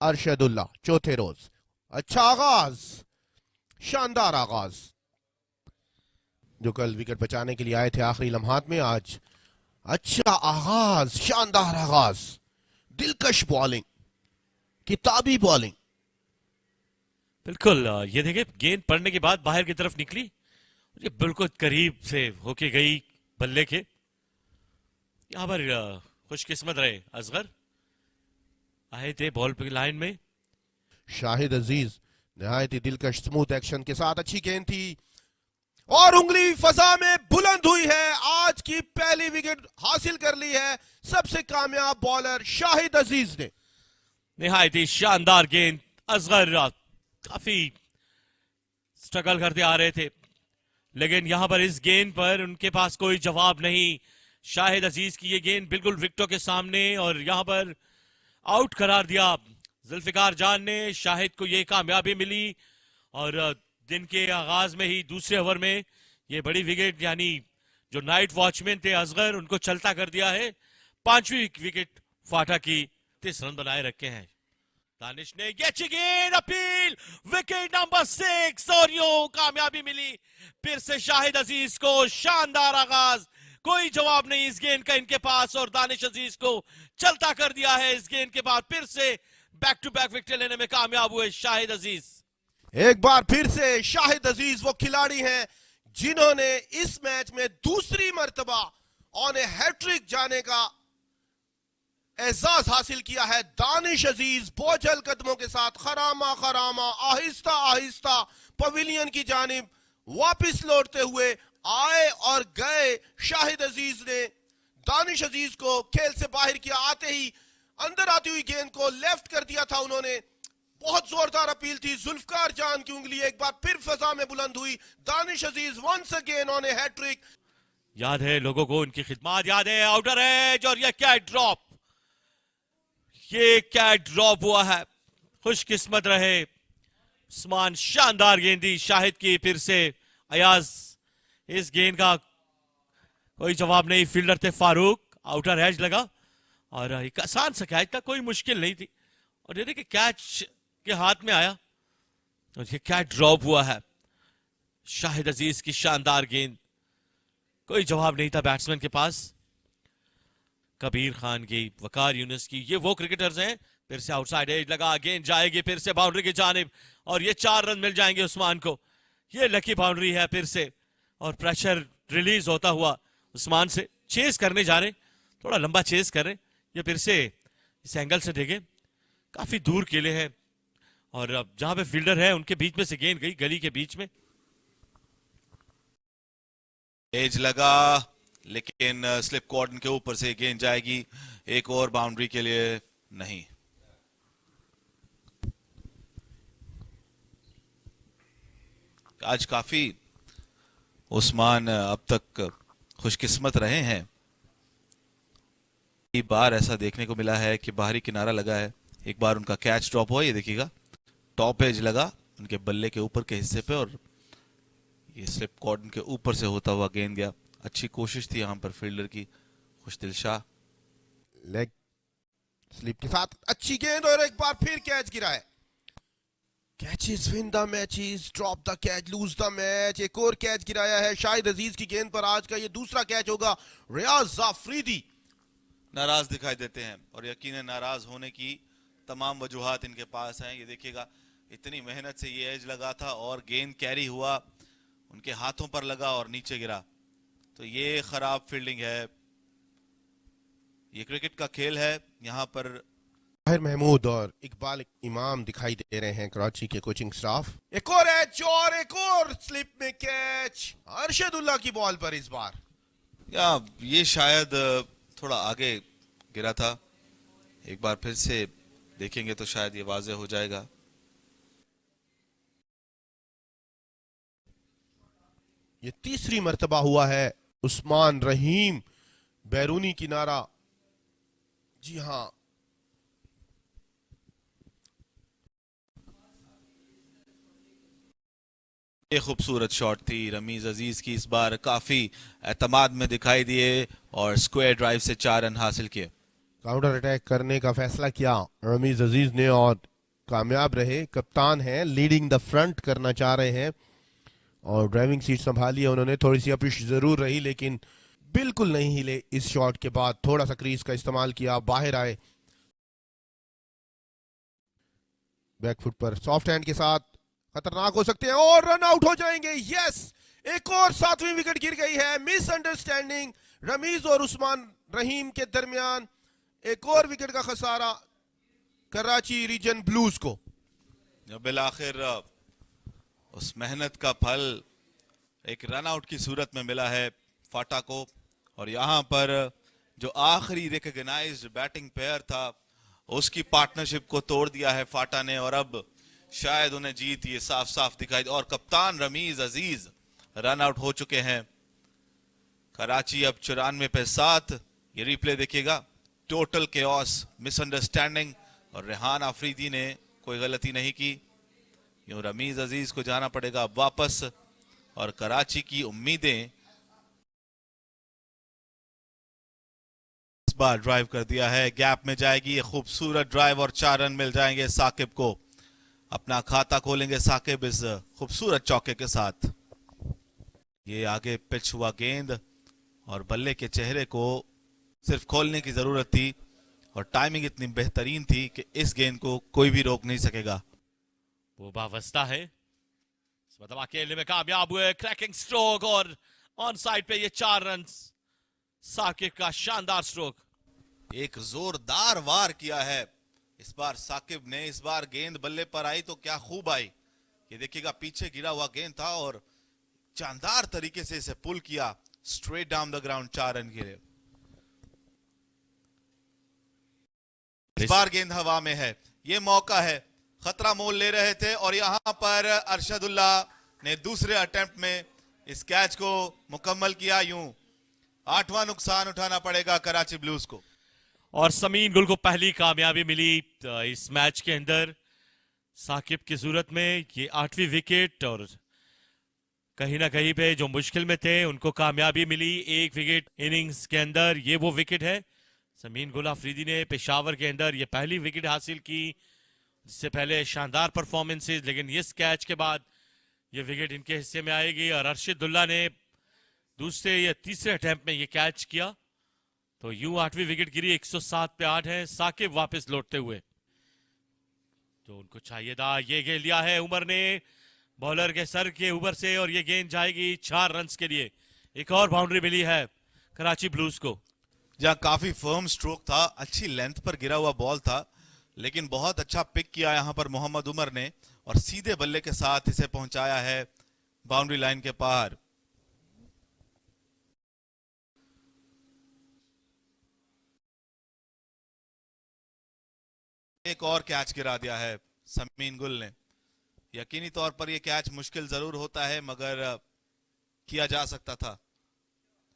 अरशदुल्ला चौथे रोज। अच्छा आगाज, शानदार आगाज। जो कल विकेट बचाने के लिए आए थे आखिरी लम्हात में, आज अच्छा आगाज, शानदार आगाज, दिलकश बॉलिंग, किताबी बॉलिंग। बिल्कुल ये देखिए गेंद पड़ने के बाद बाहर की तरफ निकली, ये बिल्कुल करीब से होके गई बल्ले के। यहाँ पर खुशकिस्मत रहे असगर, आए थे बॉल पे लाइन में। शाहिद अजीज नहायत ही दिलकश स्मूथ एक्शन के साथ अच्छी गेंद थी और उंगली फजा में बुलंद हुई है। आज की पहली विकेट हासिल कर ली है सबसे कामयाब बॉलर शाहिद अजीज ने। निहायत ही शानदार गेंद, असगर काफी स्ट्रगल करते आ रहे थे, लेकिन यहां पर इस गेंद पर उनके पास कोई जवाब नहीं। शाहिद अजीज की ये गेंद बिल्कुल विकेटों के सामने, और यहां पर आउट करार दिया जुल्फिकार जान ने। शाहिद को ये कामयाबी मिली और दिन के आगाज में ही दूसरे ओवर में ये बड़ी विकेट, यानी जो नाइट वॉचमैन थे असगर, उनको चलता कर दिया है। 5वीं विकेट फाटा की, 30 रन बनाए रखे हैं दानिश ने। ये अच्छी गेंद, अपील, विकेट नंबर 6 और यो कामयाबी मिली फिर से शाहिद अजीज को। शानदार आगाज, कोई जवाब नहीं इस गेंद का इनके पास, और दानिश अजीज को चलता कर दिया है। इस गेंद के बाद फिर से बैक टू बैक विकेट लेने में कामयाब हुए शाहिद अजीज। एक बार फिर से शाहिद अजीज वो खिलाड़ी हैं जिन्होंने इस मैच में दूसरी मर्तबा ऑन ए हैट्रिक जाने का एजाज हासिल किया है। दानिश अजीज बोझल कदमों के साथ खरामा खरामा आहिस्ता आहिस्ता पवेलियन की जानिब वापस लौटते हुए आए और गए। शाहिद अजीज ने दानिश अजीज को खेल से बाहर किया, आते ही अंदर आती हुई गेंद को लेफ्ट कर दिया था उन्होंने। बहुत जोरदार अपील थी, जुल्फकार जान की उंगली एक बार फिर फजा में बुलंद हुई। Danish Aziz once again on a hattrick. याद है लोगों को उनकी खिदमत, याद है आउटर एज, और ये क्या ड्रॉप, ये क्या ड्रॉप हुआ है। खुशकिस्मत रहे उस्मान, शानदार गेंदी शाहिद की फिर से। अयाज, इस गेंद का कोई जवाब नहीं, फील्डर थे फारूक, आउटर एज लगा और एक आसान सा कैच था, कोई मुश्किल नहीं थी। और ये देखिए कैच के हाथ में आया और ये क्या ड्रॉप हुआ है। शाहिद अजीज की शानदार गेंद, कोई जवाब नहीं था बैट्समैन के पास। कबीर खान की, वकार यूनुस की, ये वो क्रिकेटर्स हैं। फिर से आउटसाइड एज लगा, गेंद जाएगी फिर से बाउंड्री की जानिब, और ये 4 रन मिल जाएंगे उस्मान को। ये लकी बाउंड्री है फिर से, और प्रेशर रिलीज होता हुआ उस्मान से चेस करने जा रहे, थोड़ा लंबा चेस कर रहे। ये फिर से इस एंगल से देखें, काफी दूर केले हैं, और अब जहां पे फील्डर है उनके बीच में से गेंद गई गली के बीच में। एज लगा, लेकिन स्लिप कॉर्डन के ऊपर से गेंद जाएगी, एक और बाउंड्री के लिए नहीं। आज काफी उस्मान अब तक खुशकिस्मत रहे हैं। कई बार ऐसा देखने को मिला है कि बाहरी किनारा लगा है, एक बार उनका कैच ड्रॉप हुआ, ये देखिएगा टॉप एज लगा उनके बल्ले के ऊपर के हिस्से पे, और ये स्लिप कॉर्डन के ऊपर से होता हुआ गेंद गया। अच्छी कोशिश थी यहां पर फील्डर की, खुशदिल शाह। लेग स्लिप के साथ अच्छी गेंद, और एक बार फिर कैच गिरा है। Catches win the matches, drop the catch lose the match. एक और कैच गिराया है शाहिद अजीज की गेंद पर, आज का ये दूसरा कैच होगा। रियाज जाफरीदी नाराज दिखाई देते हैं, और यकीनन नाराज होने की तमाम वजूहात इनके पास हैं। ये देखिएगा इतनी मेहनत से ये एज लगा था और गेंद कैरी हुआ, उनके हाथों पर लगा और नीचे गिरा, तो ये खराब फील्डिंग है। ये क्रिकेट का खेल है, यहाँ पर ताहिर महमूद और इकबाल इमाम दिखाई दे रहे हैं कराची के कोचिंग स्टाफ। एक और एच और एक और स्लिप में कैच अरशदुल्ला की बॉल पर इस बार। या ये शायद थोड़ा आगे गिरा था, एक बार फिर से देखेंगे तो शायद ये वाज़े हो जाएगा। ये तीसरी मर्तबा हुआ है उस्मान रहीम बैरूनी किनारा। जी हां, ये खूबसूरत शॉट थी रमीज अजीज की, इस बार काफी एतमाद में दिखाई दिए और स्क्वायर ड्राइव से 4 रन हासिल किए। काउंटर अटैक करने का फैसला किया रमीज अजीज ने और कामयाब रहे, कप्तान हैं, लीडिंग द फ्रंट करना चाह रहे हैं और ड्राइविंग सीट संभाली है उन्होंने। थोड़ी सी अपिश जरूर रही लेकिन बिल्कुल नहीं हिले। इस शॉट के बाद थोड़ा सा क्रीज का इस्तेमाल किया, बाहर आए, बैकफुट पर सॉफ्ट हैंड के साथ खतरनाक हो सकते हैं और रन आउट हो जाएंगे। यस, एक और 7वीं विकेट गिर गई है। मिसअंडरस्टैंडिंग रमीज और उस्मान रहीम के दरमियान, एक और विकेट का खसारा कराची रीजन ब्लूज को। बिल आखिर उस मेहनत का फल एक रन आउट की सूरत में मिला है फाटा को, और यहां पर जो आखिरी रिकॉग्नाइज्ड बैटिंग पेयर था उसकी पार्टनरशिप को तोड़ दिया है फाटा ने, और अब शायद उन्हें जीत ये साफ साफ दिखाई। और कप्तान रमीज अजीज रन आउट हो चुके हैं। कराची अब 94 पे 7। ये रिप्ले देखिएगा, टोटल केओस, मिसअंडरस्टैंडिंग, और रेहान आफरीदी ने कोई गलती नहीं की। यूं रमीज अजीज को जाना पड़ेगा अब वापस, और कराची की उम्मीदें इस बार ड्राइव कर दिया है, गैप में जाएगी ये खूबसूरत ड्राइव और 4 रन मिल जाएंगे साकिब को। अपना खाता खोलेंगे साकिब इस खूबसूरत चौके के साथ। ये आगे पिच हुआ गेंद और बल्ले के चेहरे को सिर्फ खोलने की जरूरत थी, और टाइमिंग इतनी बेहतरीन थी कि इस गेंद को कोई भी रोक नहीं सकेगा। वो बावस्ता है, मतलब अकेले में कामयाब हुए, क्रैकिंग स्ट्रोक, और ऑन साइड पे ये 4 रन। साकिब का शानदार स्ट्रोक, एक जोरदार वार किया है इस बार साकिब ने। इस बार गेंद बल्ले पर आई तो क्या खूब आई। ये देखिएगा, पीछे गिरा हुआ गेंद था और शानदार तरीके से इसे पुल किया straight down the ground 4 run के लिए। इस बार गेंद हवा में है, ये मौका है, खतरा मोल ले रहे थे, और यहां पर अरशदुल्ला ने दूसरे अटेम्प्ट में इस कैच को मुकम्मल किया। यूं 8वां नुकसान उठाना पड़ेगा कराची ब्लूज को। और समीन गुल को पहली कामयाबी मिली इस मैच के अंदर साकिब की सूरत में। ये 8वीं विकेट, और कहीं ना कहीं पे जो मुश्किल में थे उनको कामयाबी मिली 1 विकेट इनिंग्स के अंदर। ये वो विकेट है, समीन गुल आफरीदी ने पेशावर के अंदर ये पहली विकेट हासिल की। इससे पहले शानदार परफॉर्मेंसेस, लेकिन इस कैच के बाद ये विकेट इनके हिस्से में आएगी। और अरशदुल्ला ने दूसरे या तीसरे अटेम्प्ट में ये कैच किया, तो यूं 8वीं विकेट गिरी। 107 पे 8 है। साकिब वापस लौटते हुए, तो उनको चाहिए था, ये गेंद लिया है उमर ने बॉलर के सर के ऊपर से, और ये गेंद जाएगी 4 रन के लिए। एक और बाउंड्री मिली है कराची ब्लूज को, जहां काफी फर्म स्ट्रोक था, अच्छी लेंथ पर गिरा हुआ बॉल था, लेकिन बहुत अच्छा पिक किया यहां पर मोहम्मद उमर ने, और सीधे बल्ले के साथ इसे पहुंचाया है बाउंड्री लाइन के पार। एक और कैच गिरा दिया है समीन गुल ने। यकीनी तौर पर यह कैच मुश्किल जरूर होता है, मगर किया जा सकता था।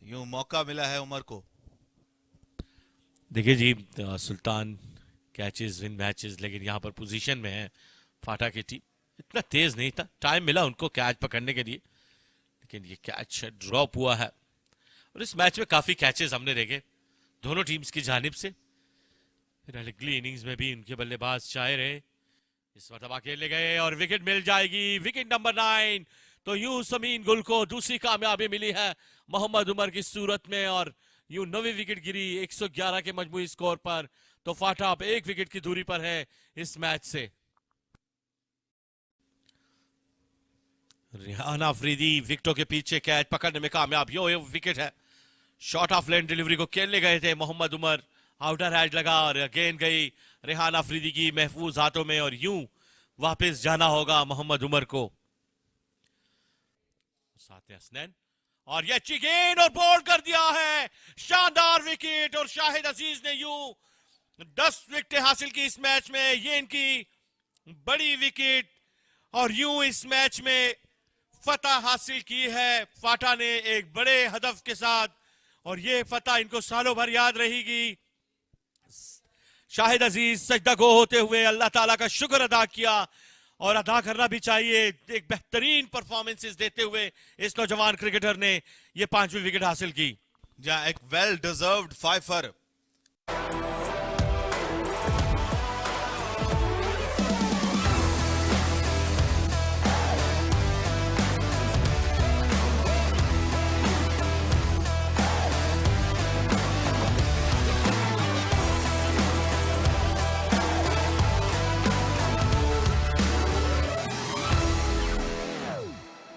यूं मौका मिला है उमर को। देखिए जी, सुल्तान कैचेस विन मैचेस, लेकिन यहाँ पर पोजीशन में है फाटा की टीम। इतना तेज नहीं था, टाइम मिला उनको कैच पकड़ने के लिए, लेकिन ये कैच ड्रॉप हुआ है। और इस मैच में काफी कैचेस हमने देखे दोनों टीम्स की जानिब से। अगली इनिंग्स में भी उनके बल्लेबाज चाहे रहे, इस मतलब अकेले गए और विकेट मिल जाएगी, विकेट नंबर 9। तो यूं समीन गुल को दूसरी कामयाबी मिली है मोहम्मद उमर की सूरत में, और यूं 9वीं विकेट गिरी 111 के मजमूई स्कोर पर। तो फाटा अब 1 विकेट की दूरी पर है इस मैच से। रेहान आफरीदी विकेटों के पीछे कैच पकड़ने में कामयाब। यो विकेट है, शॉर्ट ऑफ लेन डिलीवरी को खेलने गए थे मोहम्मद उमर, आउटर हैंड लगा और गेंद गई रेहान आफरीदी की महफूज हाथों में, और यूं वापस जाना होगा मोहम्मद उमर को। साथ हसनैन, और ये अच्छी गेंद और बोल्ड कर दिया है, शानदार विकेट। और शाहिद अजीज ने यूं 10 विकेटें हासिल की इस मैच में, ये इनकी बड़ी विकेट, और यूं इस मैच में फतह हासिल की है फाटा ने एक बड़े हदफ के साथ, और ये फतह इनको सालों भर याद रहेगी। शाहिद अजीज सजदा गो होते हुए अल्लाह ताला का शुक्र अदा किया, और अदा करना भी चाहिए। एक बेहतरीन परफॉर्मेंसेस देते हुए इस नौजवान क्रिकेटर ने ये 5वीं विकेट हासिल की। जहां एक वेल डिजर्व्ड फाइफर